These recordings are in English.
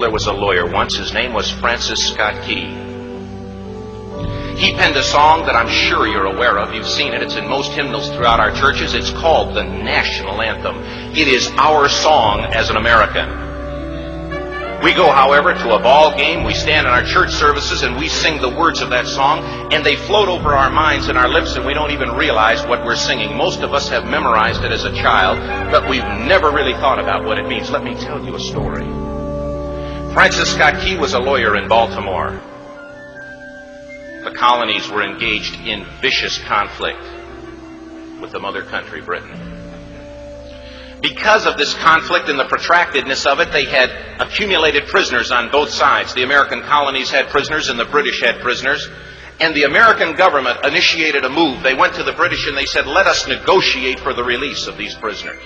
There was a lawyer once. His name was Francis Scott Key. He penned a song that I'm sure you're aware of. You've seen it. It's in most hymnals throughout our churches. It's called the national anthem. It is our song as an American. We go, however, to a ball game. We stand in our church services and we sing the words of that song, and they float over our minds and our lips, and we don't even realize what we're singing. Most of us have memorized it as a child, but we've never really thought about what it means. Let me tell you a story. Francis Scott Key was a lawyer in Baltimore. The colonies were engaged in vicious conflict with the mother country, Britain. Because of this conflict and the protractedness of it, they had accumulated prisoners on both sides. The American colonies had prisoners and the British had prisoners. And the American government initiated a move. They went to the British and they said, let us negotiate for the release of these prisoners.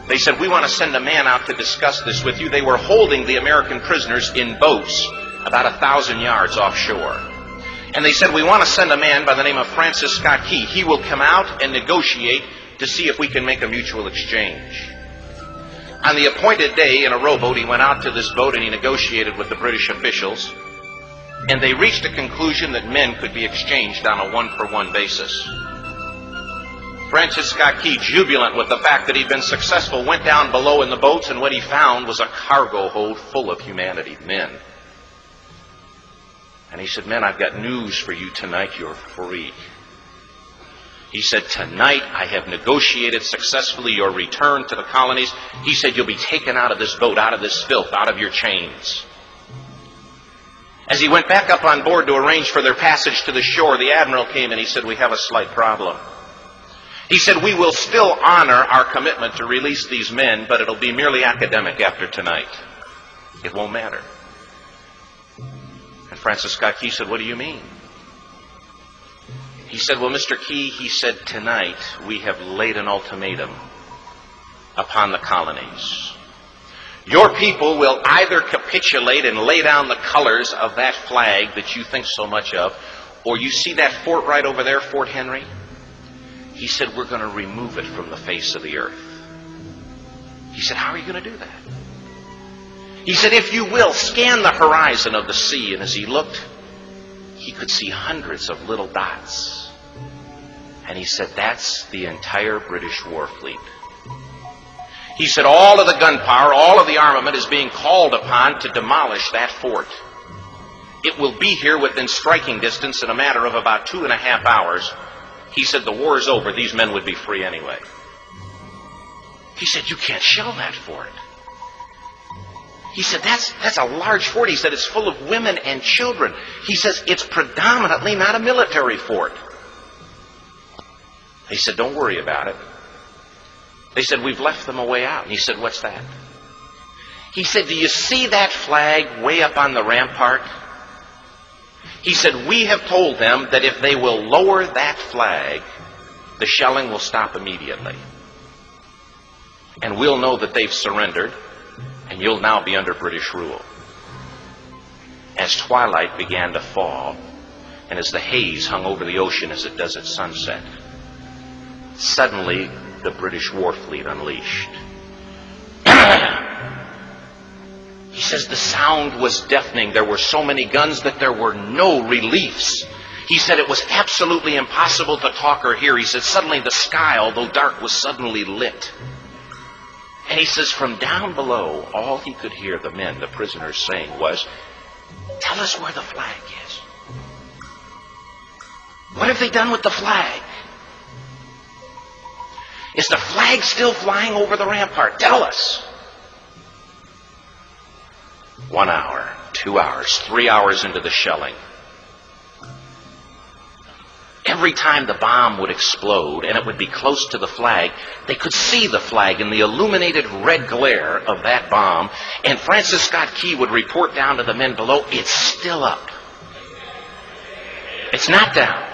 They said, we want to send a man out to discuss this with you. They were holding the American prisoners in boats about 1,000 yards offshore. And they said, we want to send a man by the name of Francis Scott Key. He will come out and negotiate to see if we can make a mutual exchange. On the appointed day in a rowboat, he went out to this boat and he negotiated with the British officials. And they reached a conclusion that men could be exchanged on a one-for-one basis. Francis Scott Key, jubilant with the fact that he'd been successful, went down below in the boats, and what he found was a cargo hold full of humanity, men. And he said, men, I've got news for you tonight. You're free. He said, tonight I have negotiated successfully your return to the colonies. He said, you'll be taken out of this boat, out of this filth, out of your chains. As he went back up on board to arrange for their passage to the shore, the admiral came and he said, we have a slight problem. He said, we will still honor our commitment to release these men, but it'll be merely academic after tonight. It won't matter. And Francis Scott Key said, what do you mean? He said, well, Mr. Key, he said, tonight we have laid an ultimatum upon the colonies. Your people will either capitulate and lay down the colors of that flag that you think so much of, or you see that fort right over there, Fort Henry? He said, we're going to remove it from the face of the earth. He said, how are you going to do that? He said, if you will, scan the horizon of the sea. And as he looked, he could see hundreds of little dots. And he said, that's the entire British war fleet. He said, all of the gunpowder, all of the armament is being called upon to demolish that fort. It will be here within striking distance in a matter of about 2.5 hours. He said, the war is over. These men would be free anyway. He said, you can't shell that fort. He said, that's a large fort. He said, it's full of women and children. He says, it's predominantly not a military fort. He said, don't worry about it. They said, we've left them a way out. And he said, what's that? He said, do you see that flag way up on the rampart? He said, we have told them that if they will lower that flag, the shelling will stop immediately. And we'll know that they've surrendered, and you'll now be under British rule. As twilight began to fall, and as the haze hung over the ocean as it does at sunset, suddenly the British war fleet unleashed. He says the sound was deafening. There were so many guns that there were no reliefs. He said it was absolutely impossible to talk or hear. He said suddenly the sky, although dark, was suddenly lit. And he says from down below, all he could hear the men, the prisoners, saying was, tell us where the flag is. What have they done with the flag? Is the flag still flying over the rampart? Tell us. 1 hour, 2 hours, 3 hours into the shelling. Every time the bomb would explode and it would be close to the flag, they could see the flag in the illuminated red glare of that bomb, and Francis Scott Key would report down to the men below, it's still up. It's not down.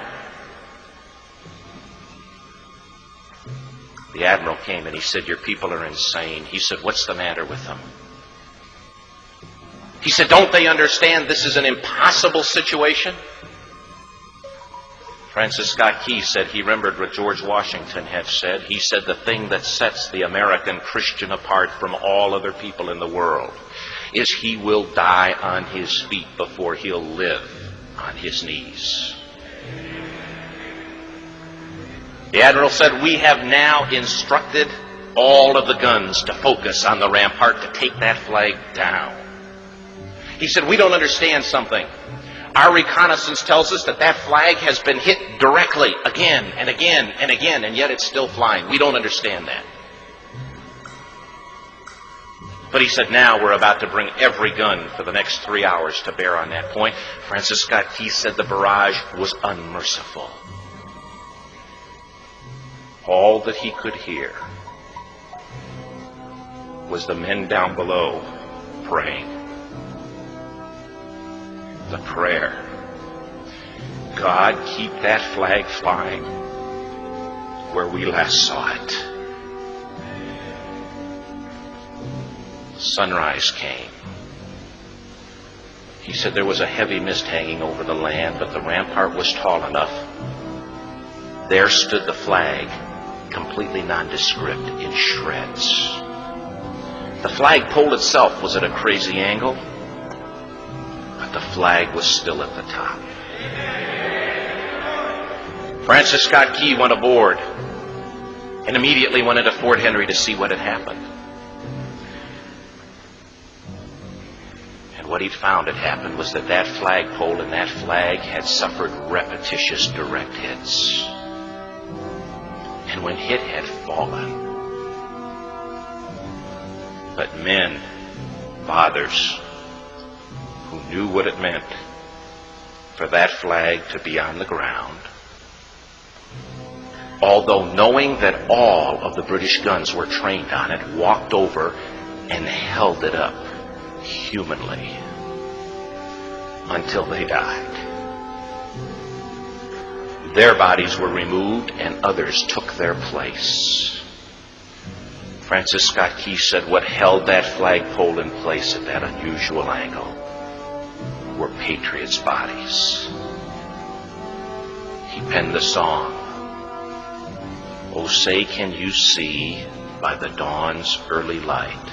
The admiral came and he said, your people are insane. He said, what's the matter with them? He said, don't they understand this is an impossible situation? Francis Scott Key said he remembered what George Washington had said. He said the thing that sets the American Christian apart from all other people in the world is he will die on his feet before he'll live on his knees. The Admiral said, we have now instructed all of the guns to focus on the rampart to take that flag down. He said, we don't understand something. Our reconnaissance tells us that that flag has been hit directly again and again and again, and yet it's still flying. We don't understand that. But he said, now we're about to bring every gun for the next 3 hours to bear on that point. Francis Scott Key said the barrage was unmerciful. All that he could hear was the men down below praying. The prayer, God, keep that flag flying where we last saw it. Sunrise came. He said there was a heavy mist hanging over the land, but the rampart was tall enough. There stood the flag, completely nondescript, in shreds. The flagpole itself was at a crazy angle, but the flag was still at the top. Francis Scott Key went aboard and immediately went into Fort Henry to see what had happened. And what he'd found had happened was that that flagpole and that flag had suffered repetitious direct hits. And when hit had fallen, but men, fathers, who knew what it meant for that flag to be on the ground, although knowing that all of the British guns were trained on it, walked over and held it up humanly until they died. Their bodies were removed and others took their place. Francis Scott Key said what held that flagpole in place at that unusual angle were patriots' bodies. He penned the song, "Oh, say can you see by the dawn's early light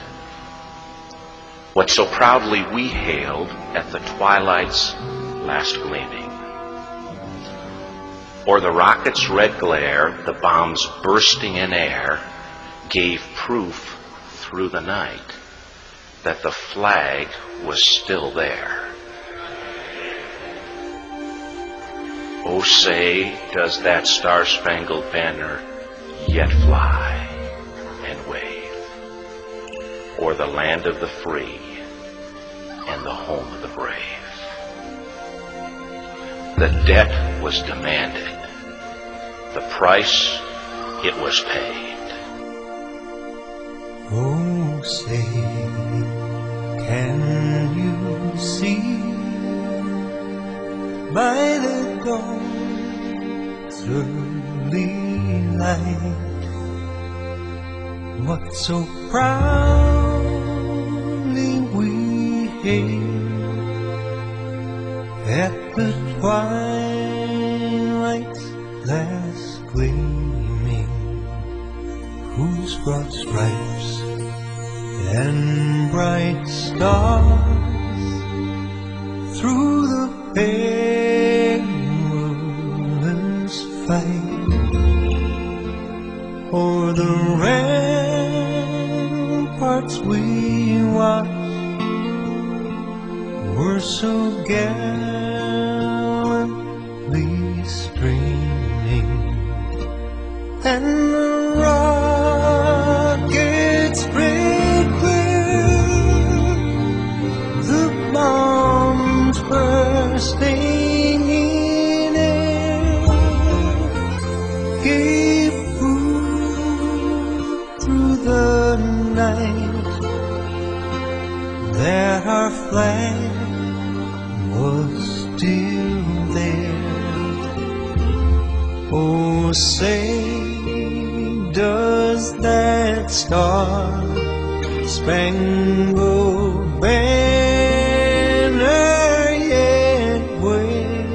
what so proudly we hailed at the twilight's last gleaming? Or the rocket's red glare, the bombs bursting in air, gave proof through the night that the flag was still there. Oh, say, does that star-spangled banner yet fly and wave o'er the land of the free and the home of the brave? The debt was demanded. The price, it was paid." Oh, say, can you see by the dawn's early light what so proudly we hailed at the twilight's last gleaming, whose broad stripes and bright stars through the perilous fight o'er the ramparts we watched were so gallantly streaming, and the rockets spread clear, the bombs bursting in air gave proof through the night that our flag was still there. Oh, say, does that star-spangled banner yet wave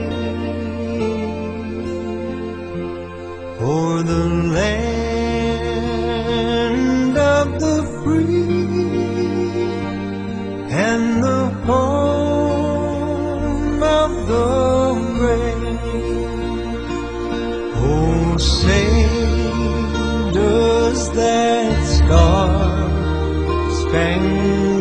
home of the brave. Oh, say, does that star-spangled